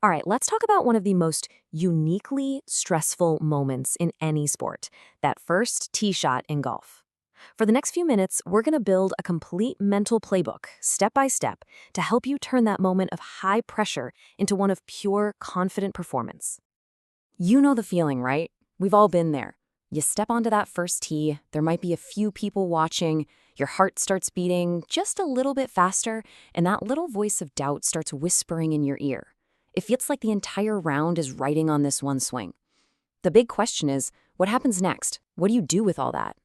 All right, let's talk about one of the most uniquely stressful moments in any sport, that first tee shot in golf. For the next few minutes, we're going to build a complete mental playbook, step by step, to help you turn that moment of high pressure into one of pure, confident performance. You know the feeling, right? We've all been there. You step onto that first tee, there might be a few people watching, your heart starts beating just a little bit faster, and that little voice of doubt starts whispering in your ear. It feels like the entire round is riding on this one swing. The big question is, what happens next? What do you do with all that?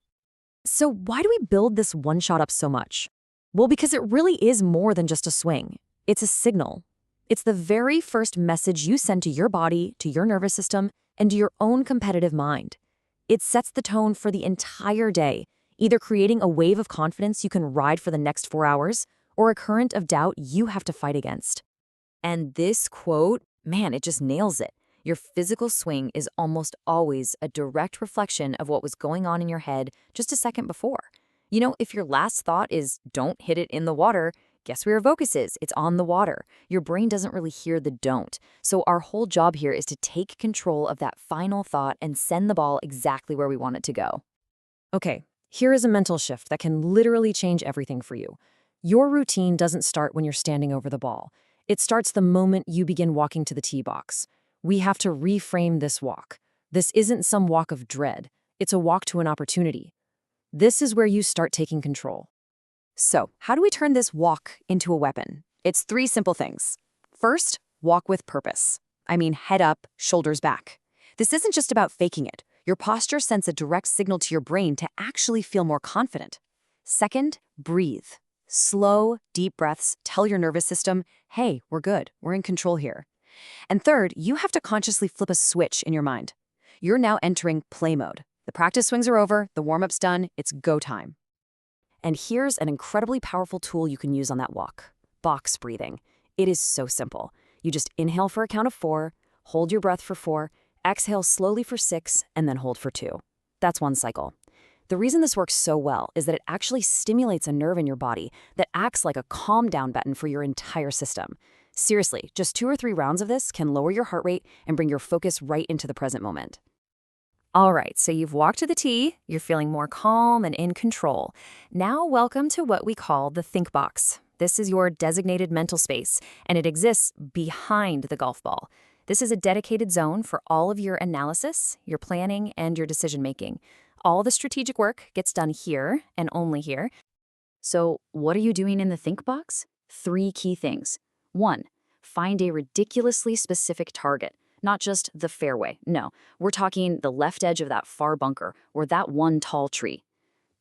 So why do we build this one shot up so much? Well, because it really is more than just a swing. It's a signal. It's the very first message you send to your body, to your nervous system, and to your own competitive mind. It sets the tone for the entire day, either creating a wave of confidence you can ride for the next 4 hours, or a current of doubt you have to fight against. And this quote, man, it just nails it. Your physical swing is almost always a direct reflection of what was going on in your head just a second before. You know, if your last thought is, don't hit it in the water, guess where your focus is? It's on the water. Your brain doesn't really hear the don't. So our whole job here is to take control of that final thought and send the ball exactly where we want it to go. Okay, here is a mental shift that can literally change everything for you. Your routine doesn't start when you're standing over the ball. It starts the moment you begin walking to the tee box. We have to reframe this walk. This isn't some walk of dread. It's a walk to an opportunity. This is where you start taking control. So, how do we turn this walk into a weapon? It's 3 simple things. First, walk with purpose. I mean, head up, shoulders back. This isn't just about faking it. Your posture sends a direct signal to your brain to actually feel more confident. Second, breathe. Slow, deep breaths tell your nervous system, hey, we're good, we're in control here. And third, you have to consciously flip a switch in your mind. You're now entering play mode. The practice swings are over, the warm-up's done, it's go time. And here's an incredibly powerful tool you can use on that walk: box breathing. It is so simple. You just inhale for a count of 4, hold your breath for 4, exhale slowly for 6, and then hold for 2. That's one cycle. The reason this works so well is that it actually stimulates a nerve in your body that acts like a calm down button for your entire system. Seriously, just 2 or 3 rounds of this can lower your heart rate and bring your focus right into the present moment. All right, so you've walked to the tee, you're feeling more calm and in control. Now welcome to what we call the think box. This is your designated mental space, and it exists behind the golf ball. This is a dedicated zone for all of your analysis, your planning, and your decision making. All the strategic work gets done here and only here. So what are you doing in the think box? 3 key things. 1, find a ridiculously specific target, not just the fairway. No, we're talking the left edge of that far bunker or that one tall tree.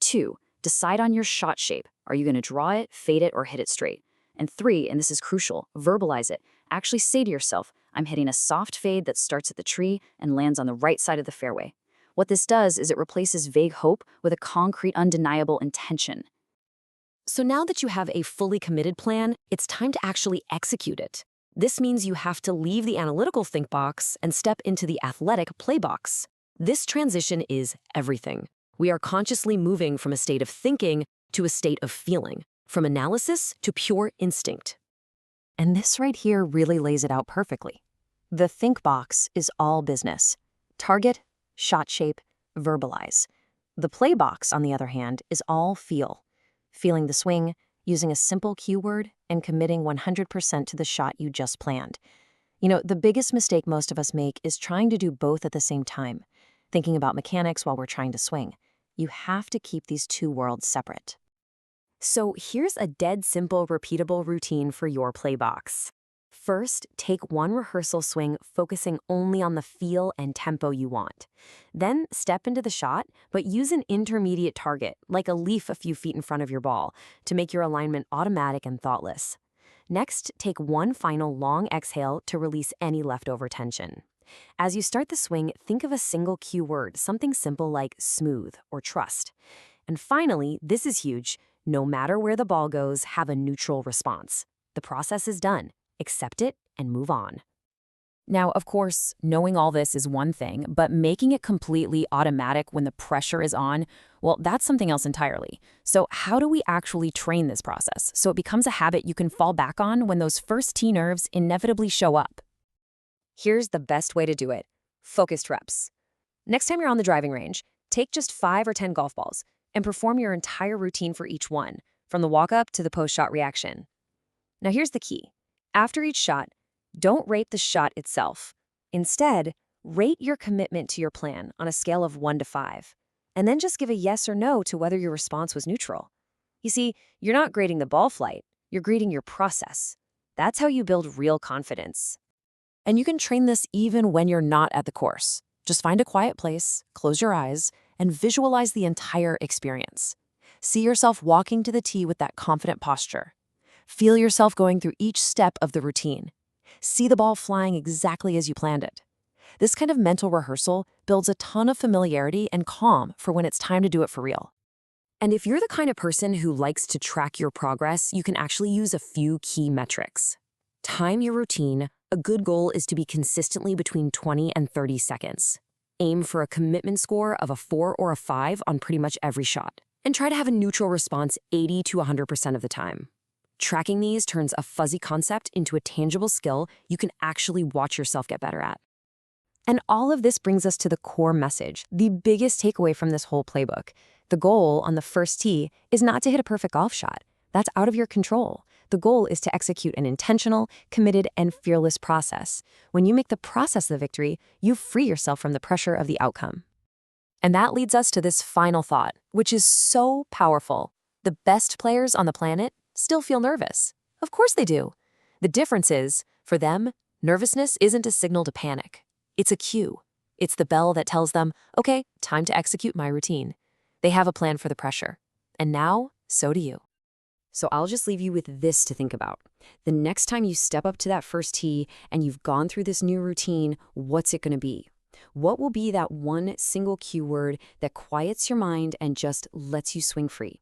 2, decide on your shot shape. Are you going to draw it, fade it, or hit it straight? And 3, and this is crucial, verbalize it. Actually say to yourself, I'm hitting a soft fade that starts at the tree and lands on the right side of the fairway. What this does is it replaces vague hope with a concrete, undeniable intention. So now that you have a fully committed plan, it's time to actually execute it. This means you have to leave the analytical think box and step into the athletic play box. This transition is everything. We are consciously moving from a state of thinking to a state of feeling, from analysis to pure instinct. And this right here really lays it out perfectly. The think box is all business. Target, shot shape, verbalize. The play box, on the other hand, is all feel. Feeling the swing, using a simple cue word, and committing 100% to the shot you just planned. You know, the biggest mistake most of us make is trying to do both at the same time, thinking about mechanics while we're trying to swing. You have to keep these 2 worlds separate. So here's a dead simple, repeatable routine for your play box. First, take 1 rehearsal swing focusing only on the feel and tempo you want. Then step into the shot, but use an intermediate target, like a leaf a few feet in front of your ball, to make your alignment automatic and thoughtless. Next, take 1 final long exhale to release any leftover tension. As you start the swing, think of a single cue word, something simple like smooth or trust. And finally, this is huge, no matter where the ball goes, have a neutral response. The process is done. Accept it and move on. Now, of course, knowing all this is one thing, but making it completely automatic when the pressure is on, well, that's something else entirely. So how do we actually train this process so it becomes a habit you can fall back on when those first tee nerves inevitably show up? Here's the best way to do it. Focused reps. Next time you're on the driving range, take just 5 or 10 golf balls and perform your entire routine for each one, from the walk-up to the post-shot reaction. Now here's the key. After each shot, don't rate the shot itself. Instead, rate your commitment to your plan on a scale of 1 to 5, and then just give a yes or no to whether your response was neutral. You see, you're not grading the ball flight, you're grading your process. That's how you build real confidence. And you can train this even when you're not at the course. Just find a quiet place, close your eyes, and visualize the entire experience. See yourself walking to the tee with that confident posture. Feel yourself going through each step of the routine. See the ball flying exactly as you planned it. This kind of mental rehearsal builds a ton of familiarity and calm for when it's time to do it for real. And if you're the kind of person who likes to track your progress, you can actually use a few key metrics. Time your routine. A good goal is to be consistently between 20 and 30 seconds. Aim for a commitment score of a 4 or a 5 on pretty much every shot. And try to have a neutral response 80 to 100% of the time. Tracking these turns a fuzzy concept into a tangible skill you can actually watch yourself get better at. And all of this brings us to the core message, the biggest takeaway from this whole playbook. The goal on the first tee is not to hit a perfect golf shot. That's out of your control. The goal is to execute an intentional, committed, and fearless process. When you make the process the victory, you free yourself from the pressure of the outcome. And that leads us to this final thought, which is so powerful. The best players on the planet still feel nervous. Of course they do. The difference is, for them, nervousness isn't a signal to panic. It's a cue. It's the bell that tells them, okay, time to execute my routine. They have a plan for the pressure. And now, so do you. So I'll just leave you with this to think about. The next time you step up to that first tee and you've gone through this new routine, what's it going to be? What will be that one single cue word that quiets your mind and just lets you swing free?